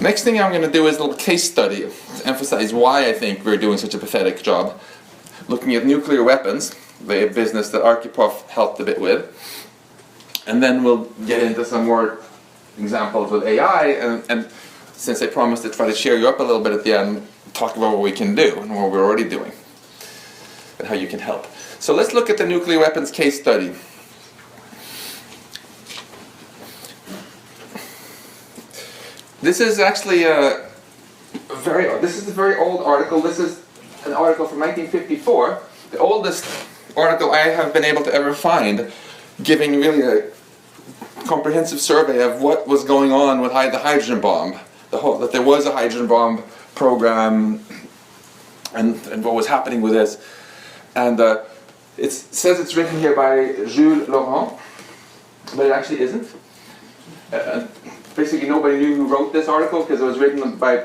Next thing I'm going to do is a little case study to emphasize why I think we're doing such a pathetic job. Looking at nuclear weapons, the business that Archipov helped a bit with. And then we'll get into some more examples with AI, and since I promised to try to cheer you up a little bit at the end, talk about what we can do and what we're already doing and how you can help. So let's look at the nuclear weapons case study. This is actually a very old article. This is an article from 1954, the oldest article I have been able to ever find, giving really a comprehensive survey of what was going on with the hydrogen bomb, that there was a hydrogen bomb program, and what was happening with this. And it says it's written here by Jules Laurent, but it actually isn't. Basically nobody knew who wrote this article because it was written by,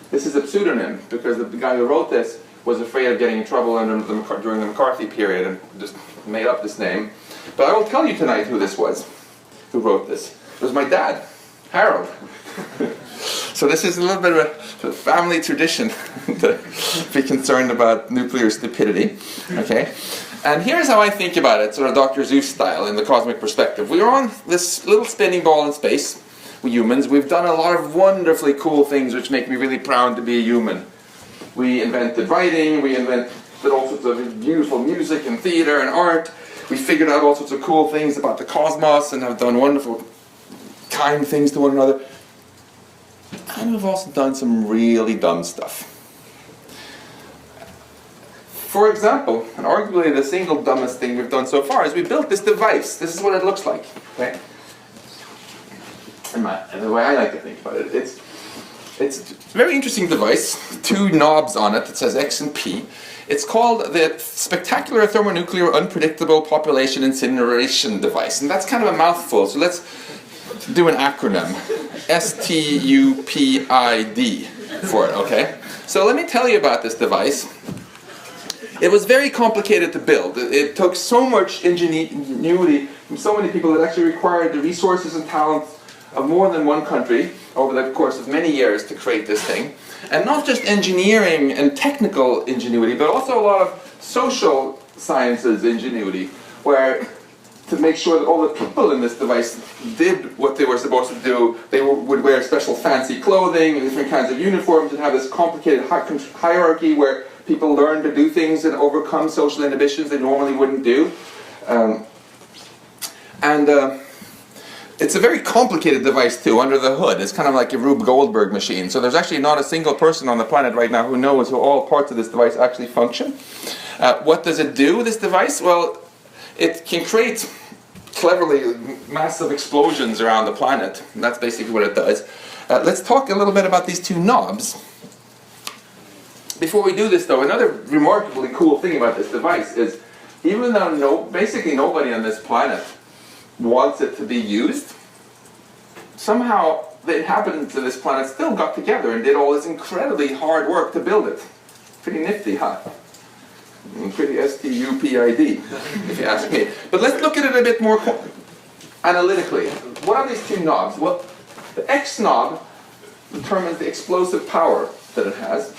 this is a pseudonym, because the guy who wrote this was afraid of getting in trouble during the McCarthy period and just made up this name. But I will tell you tonight who this was, who wrote this. It was my dad, Harold. So this is a little bit of a family tradition to be concerned about nuclear stupidity. Okay? And here's how I think about it, sort of Dr. Seuss style in the cosmic perspective. We are on this little spinning ball in space. We humans, we've done a lot of wonderfully cool things which make me really proud to be a human. We invented writing, we invented all sorts of beautiful music and theater and art. We figured out all sorts of cool things about the cosmos and have done wonderful, kind things to one another. And we've also done some really dumb stuff. For example, and arguably the single dumbest thing we've done so far is we built this device. This is what it looks like. Okay? And the way I like to think about it, it's a very interesting device, 2 knobs on it that says X and P. It's called the Spectacular Thermonuclear Unpredictable Population Incineration Device. And that's kind of a mouthful, so let's do an acronym. STUPID for it, okay? So let me tell you about this device. It was very complicated to build. It took so much ingenuity from so many people that actually required the resources and talent of more than one country over the course of many years to create this thing. And not just engineering and technical ingenuity, but also a lot of social sciences ingenuity, where to make sure that all the people in this device did what they were supposed to do. They would wear special fancy clothing, different kinds of uniforms, and have this complicated hierarchy where people learn to do things and overcome social inhibitions they normally wouldn't do. It's a very complicated device too, under the hood. It's kind of like a Rube Goldberg machine. So there's actually not a single person on the planet right now who knows how all parts of this device actually function. What does it do, this device? Well, it can create, cleverly, massive explosions around the planet. And that's basically what it does. Let's talk a little bit about these 2 knobs. Before we do this though, another remarkably cool thing about this device is, even though basically nobody on this planet wants it to be used, somehow the inhabitants of this planet still got together and did all this incredibly hard work to build it. Pretty nifty, huh? Pretty STUPID, if you ask me. But let's look at it a bit more analytically. What are these 2 knobs? Well, the X knob determines the explosive power that it has,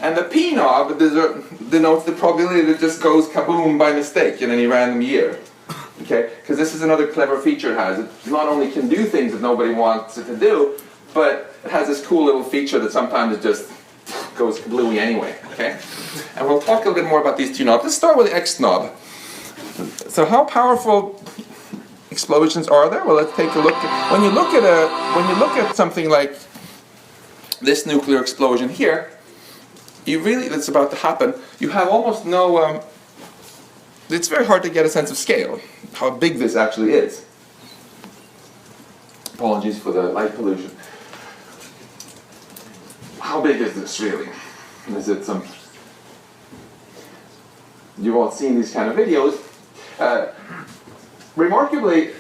and the P knob denotes the probability that it just goes kaboom by mistake in any random year. Okay, because this is another clever feature it has. It not only can do things that nobody wants it to do, but it has this cool little feature that sometimes it just goes kablooey anyway. Okay, and we'll talk a little bit more about these 2 knobs. Let's start with the X knob. So how powerful explosions are there? Well, let's take a look. When you look at something like this nuclear explosion here, that's about to happen. You have almost no. It's very hard to get a sense of scale, how big this actually is. Apologies for the light pollution. How big is this really? Is it some... You've all seen these kind of videos. Remarkably,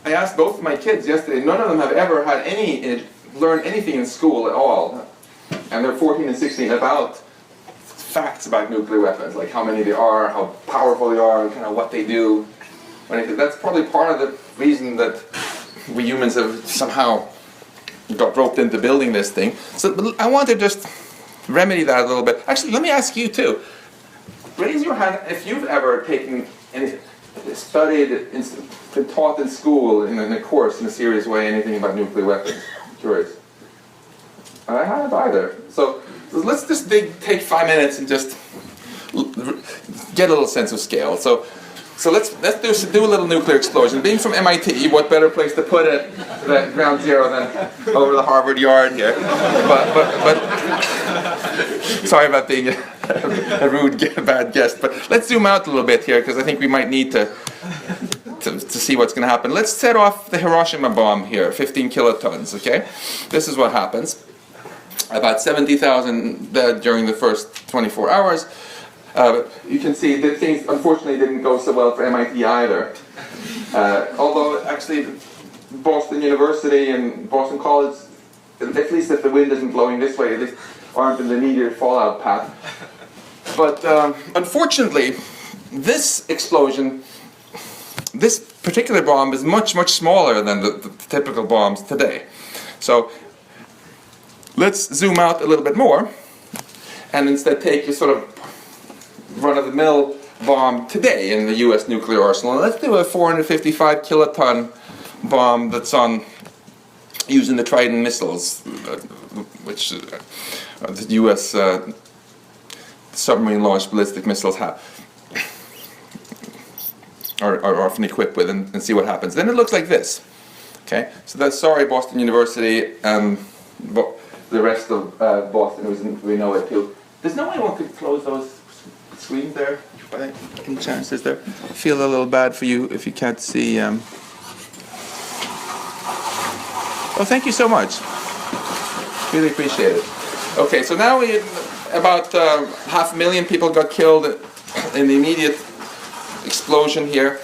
I asked both of my kids yesterday, none of them have ever had learned anything in school at all, and they're 14 and 16, about facts about nuclear weapons, like how many there are, how powerful they are, and kind of what they do. That's probably part of the reason that we humans have somehow got roped into building this thing. So I want to just remedy that a little bit. Actually, let me ask you too. Raise your hand if you've ever taken any, studied, been taught in school in a course in a serious way anything about nuclear weapons. Curious. I haven't either. So let's just take 5 minutes and just get a little sense of scale. So let's do a little nuclear explosion. Being from MIT, what better place to put it at ground zero than over the Harvard yard here? But sorry about being a rude, bad guest. But let's zoom out a little bit here because I think we might need to see what's going to happen. Let's set off the Hiroshima bomb here, 15 kilotons. Okay, this is what happens. About 70,000 dead during the first 24 hours. You can see that things unfortunately didn't go so well for MIT either. Although actually Boston University and Boston College, at least if the wind isn't blowing this way, at least aren't in the immediate fallout path. But unfortunately, this explosion, this particular bomb is much, much smaller than the typical bombs today. So let's zoom out a little bit more and instead take a sort of run-of-the-mill bomb today in the US nuclear arsenal. And let's do a 455 kiloton bomb that's using the Trident missiles, which the US submarine-launched ballistic missiles are often equipped with, and see what happens. Then it looks like this. Okay, so that's sorry Boston University and the rest of Boston, we know it too. There's no way one could close those screens there, by any chance, is there? I feel a little bad for you if you can't see. Oh, thank you so much. Really appreciate it. Okay, so now about 500,000 people got killed in the immediate explosion here,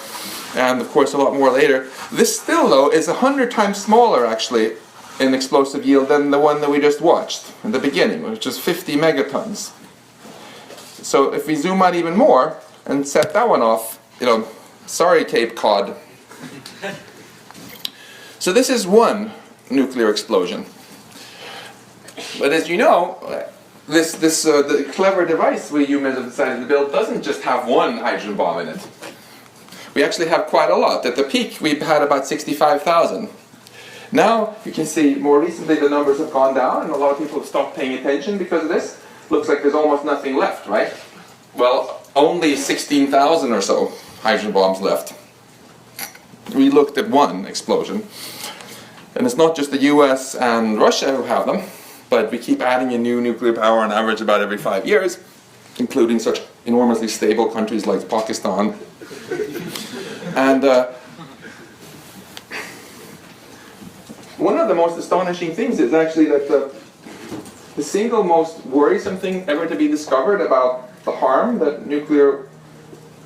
and of course a lot more later. This still, though, is 100 times smaller, actually, in explosive yield than the one that we just watched in the beginning, which is 50 megatons. So if we zoom out even more and set that one off, sorry Cape Cod. So this is one nuclear explosion. But as you know, the clever device we humans have decided to build doesn't just have one hydrogen bomb in it. We actually have quite a lot. At the peak, we had about 65,000. Now, you can see more recently the numbers have gone down, and a lot of people have stopped paying attention because of this. Looks like there's almost nothing left, right? Well, only 16,000 or so hydrogen bombs left. We looked at one explosion. And it's not just the US and Russia who have them, but we keep adding in new nuclear power on average about every 5 years, including such enormously stable countries like Pakistan. And one of the most astonishing things is actually that the single most worrisome thing ever to be discovered about the harm that nuclear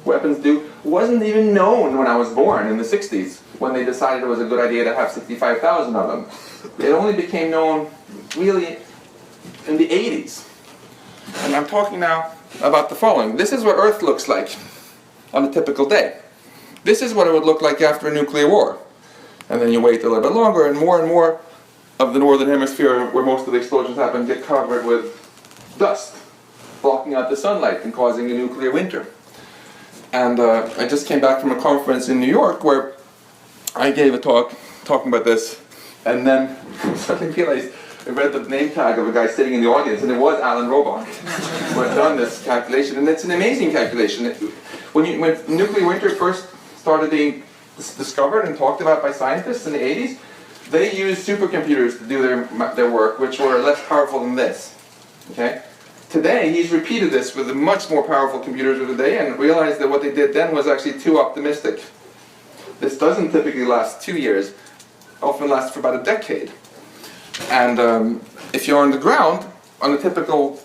weapons do wasn't even known when I was born in the 60s, when they decided it was a good idea to have 65,000 of them. It only became known really in the 80s. And I'm talking now about the following. This is what Earth looks like on a typical day. This is what it would look like after a nuclear war. And then you wait a little bit longer, and more of the northern hemisphere, where most of the explosions happen, get covered with dust, blocking out the sunlight and causing a nuclear winter. And I just came back from a conference in New York where I gave a talk talking about this, and then suddenly realized I read the name tag of a guy sitting in the audience, and it was Alan Robach who had done this calculation, and it's an amazing calculation. When nuclear winter first started being discovered and talked about by scientists in the 80s, they used supercomputers to do their work, which were less powerful than this. Okay? Today, he's repeated this with the much more powerful computers of today and realized that what they did then was actually too optimistic. This doesn't typically last 2 years, often lasts for about a decade. And if you're on the ground, on a typical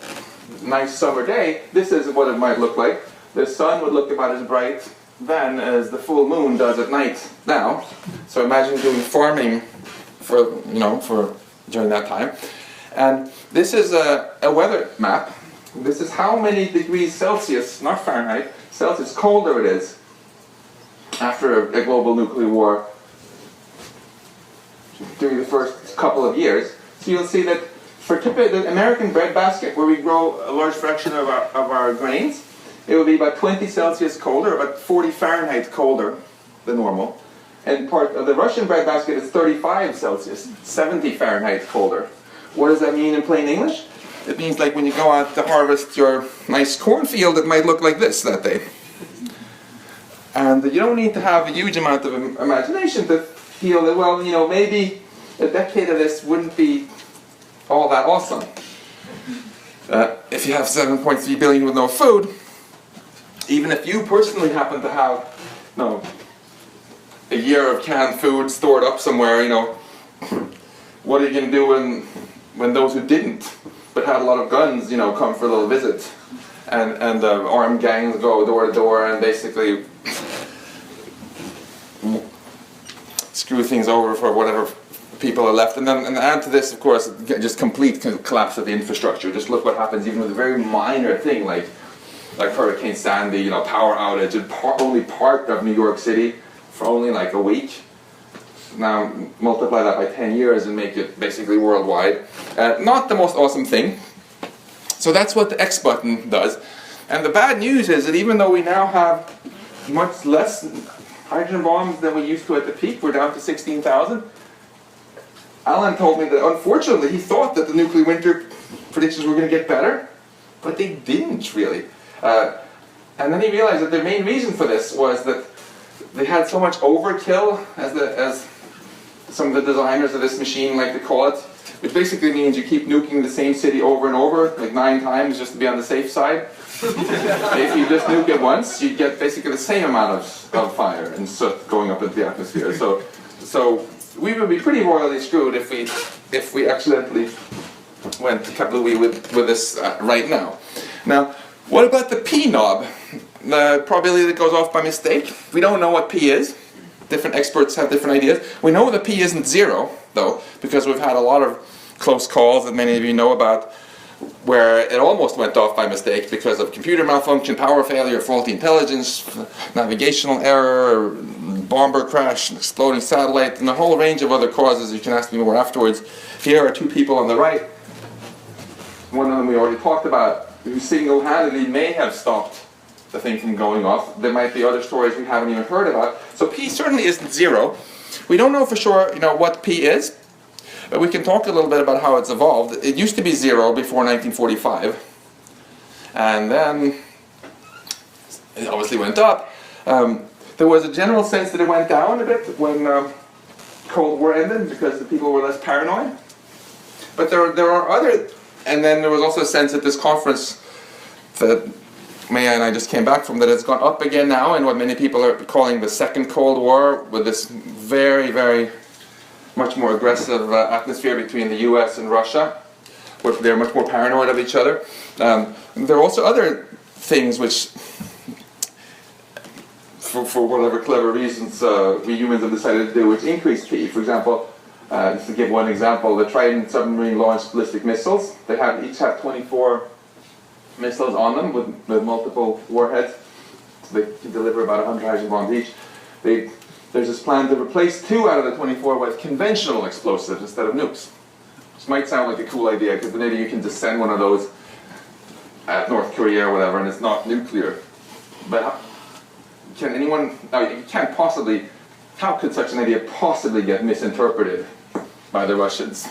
nice summer day, this is what it might look like. The sun would look about as bright then as the full moon does at night now. So imagine doing farming for during that time. And this is a weather map. This is how many degrees Celsius, not Fahrenheit, Celsius colder it is after a global nuclear war. during the first couple of years. So you'll see that for typically the American breadbasket, where we grow a large fraction of our grains, it will be about 20 Celsius colder, about 40 Fahrenheit colder than normal. And part of the Russian breadbasket is 35 Celsius, 70 Fahrenheit colder. What does that mean in plain English? It means like when you go out to harvest your nice cornfield, it might look like this that day. And you don't need to have a huge amount of imagination to feel that, well, you know, maybe a decade of this wouldn't be all that awesome. If you have 7.3 billion with no food, even if you personally happen to have, you know, a year of canned food stored up somewhere, you know, what are you going to do when those who didn't, but had a lot of guns, you know, come for a little visit, and armed gangs go door to door and basically screw things over for whatever people are left. And add to this, of course, just complete collapse of the infrastructure. Just look what happens even with a very minor thing like Hurricane Sandy, you know, power outage, and only part of New York City for only like a week. Now multiply that by 10 years and make it basically worldwide. Not the most awesome thing. So that's what the X button does. And the bad news is that even though we now have much less hydrogen bombs than we used to at the peak, we're down to 16,000. Alan told me that unfortunately he thought that the nuclear winter predictions were going to get better, but they didn't really. And then he realized that the main reason for this was that they had so much overkill, as some of the designers of this machine like to call it, which basically means you keep nuking the same city over and over, like 9 times just to be on the safe side. If you just nuke it once, you get basically the same amount of fire and soot going up into the atmosphere. So we would be pretty royally screwed if we accidentally went kablooey with this right now. Now, what about the P knob? The probability that goes off by mistake? We don't know what P is. Different experts have different ideas. We know that P isn't 0, though, because we've had a lot of close calls that many of you know about, where it almost went off by mistake because of computer malfunction, power failure, faulty intelligence, navigational error, bomber crash, exploding satellite, and a whole range of other causes. You can ask me more afterwards. Here are 2 people on the right. One of them we already talked about, who single-handedly may have stopped the thing from going off. There might be other stories we haven't even heard about. So P certainly isn't 0. We don't know for sure, you know, what P is. But we can talk a little bit about how it's evolved. It used to be 0 before 1945. And then it obviously went up. There was a general sense that it went down a bit when Cold War ended because the people were less paranoid. But there are other... And then there was also a sense at this conference that Maya and I just came back from, that it's gone up again now in what many people are calling the second Cold War, with this very, very much more aggressive atmosphere between the US and Russia, where they're much more paranoid of each other. There are also other things which, for whatever clever reasons, we humans have decided to do, which increase P. For example, just to give one example, the Trident submarine launched ballistic missiles. They each have 24 missiles on them with multiple warheads. So they can deliver about 100 hydrogen bombs each. There's this plan to replace 2 out of the 24 with conventional explosives instead of nukes. Which might sound like a cool idea, because maybe you can just send one of those at North Korea or whatever, and it's not nuclear. But can anyone... No, you can't possibly... How could such an idea possibly get misinterpreted by the Russians?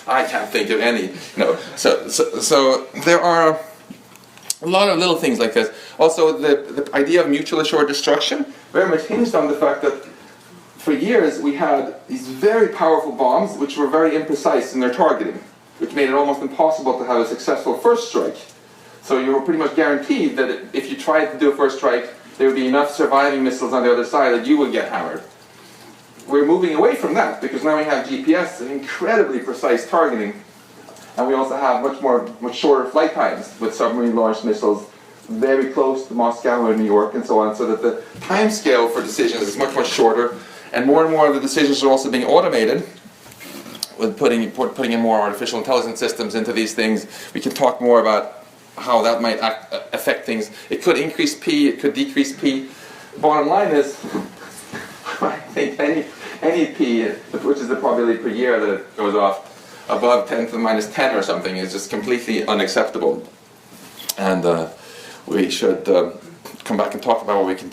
I can't think of any. No. So there are a lot of little things like this. Also, the idea of mutual assured destruction very much hinged on the fact that for years we had these very powerful bombs which were very imprecise in their targeting, which made it almost impossible to have a successful first strike. So you were pretty much guaranteed that if you tried to do a first strike, there would be enough surviving missiles on the other side that you would get hammered. We're moving away from that, because now we have GPS and incredibly precise targeting, and we also have much shorter flight times with submarine-launched missiles very close to Moscow and New York and so on, so that the time scale for decisions is much shorter, and more of the decisions are also being automated with putting in more artificial intelligence systems into these things. We can talk more about how that might affect things. It could increase P, it could decrease P. Bottom line is, I think any p, which is the probability per year that it goes off, above 10 to the minus 10 or something is just completely unacceptable. And we should come back and talk about what we can